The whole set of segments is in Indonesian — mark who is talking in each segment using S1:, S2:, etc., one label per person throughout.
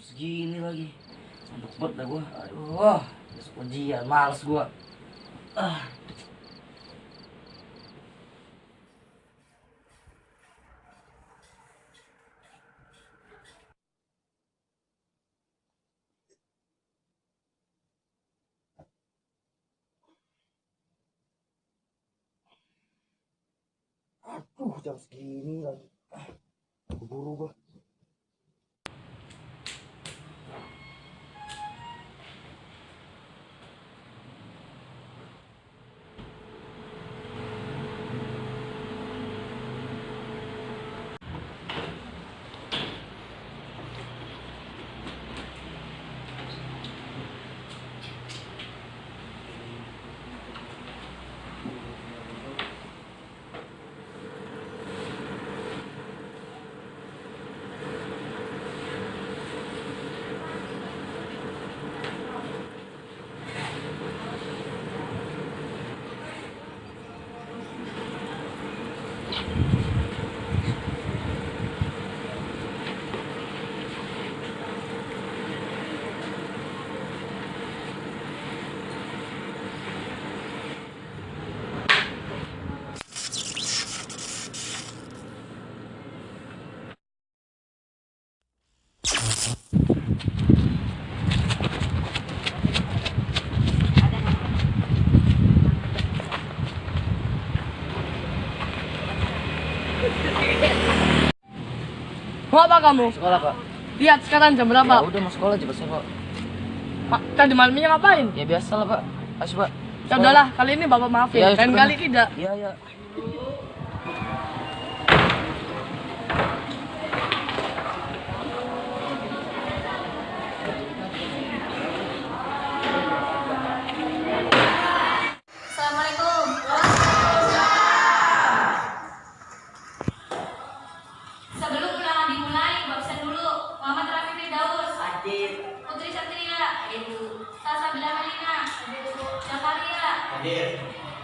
S1: segini lagi. Ngantuk banget dah gua. Aduh, besok ujian, males gua. Ah. Jam segini lagi. Buru gua.
S2: Mau apa kamu?
S1: Sekolah, Pak.
S2: Lihat sekarang jam berapa?
S1: Ya udah, mau sekolah aja, Pak.
S2: Pak, tadi malamnya ngapain?
S1: Ya biasa lah, Pak. Asyik, Pak.
S2: Ya udahlah, kali ini Bapak maafin.
S1: Ya,
S2: Lain
S1: syukur.
S2: kali tidak.
S1: Iya, iya.
S3: Assalamualaikum. Sebelum ulangan dimulai, babsan dulu. Muhammad Rafi Firdaus. Hadir. Putri Satria. Hadir. Salsabila Malina. Hadir. Zakaria. Hadir.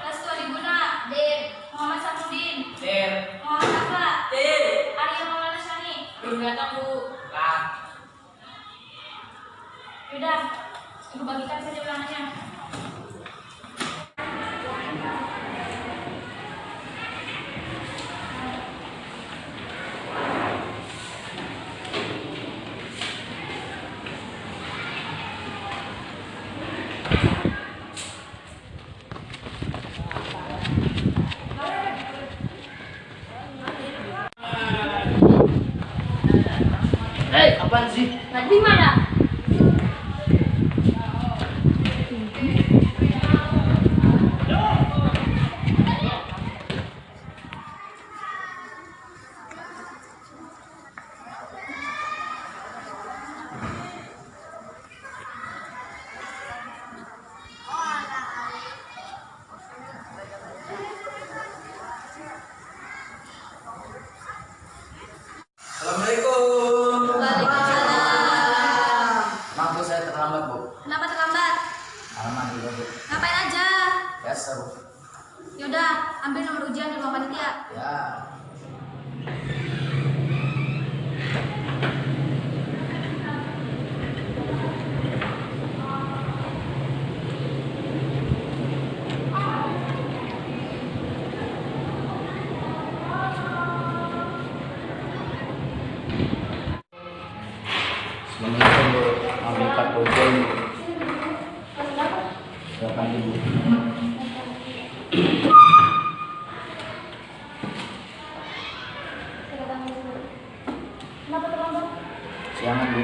S3: Restu Adiguna. Hadir. Muhammad Samsudin. Hadir. Muhammad Safa. Hadir. Arya Maulana Shani. Belum datang, Bu. Yaudah, Ibu bagikan saja ulangannya.
S1: Apaan sih?
S3: Tadi mana?
S1: Assalamualaikum.
S3: Waalaikumsalam.
S1: Maaf, Bu, saya terlambat, Bu.
S3: Kenapa terlambat?
S1: Alamak, juga, Bu.
S3: Ngapain aja?
S1: Biasa, Bu.
S3: Yaudah, ambil nomor ujian di ruang panitia.
S1: Ya. Assalamualaikum, Bu. Ambil kartu ujian, Bu. Silakan, Ibu.
S3: Kenapa terlambat?
S1: Siangan, Bu.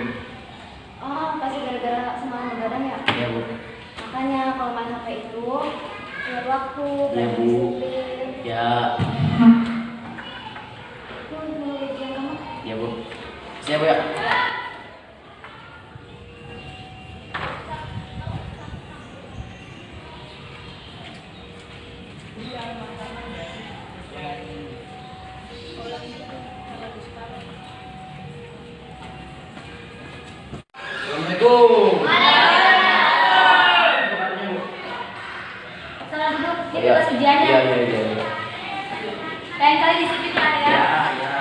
S3: Oh, pasti gara-gara semalam begadang ya?
S1: Iya, Bu.
S3: Makanya kalau main HP itu lihat waktu,
S1: Iya,
S3: belajar
S1: Bu.
S3: disiplin.
S1: Ya.
S3: Tuh, nomor ujian kamu.
S1: Iya, Bu. Siap, Bu, ya. Assalamualaikum.
S3: Salah duduk, ini
S1: Iya.
S3: tugas ujiannya.
S1: Iya.
S3: Lain kali disiplin ya.
S1: Ya.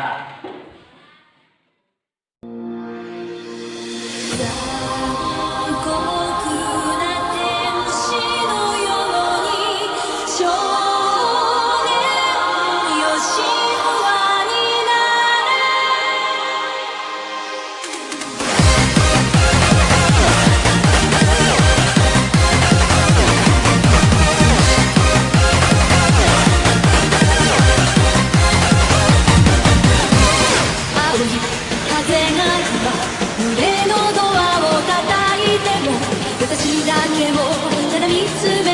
S3: to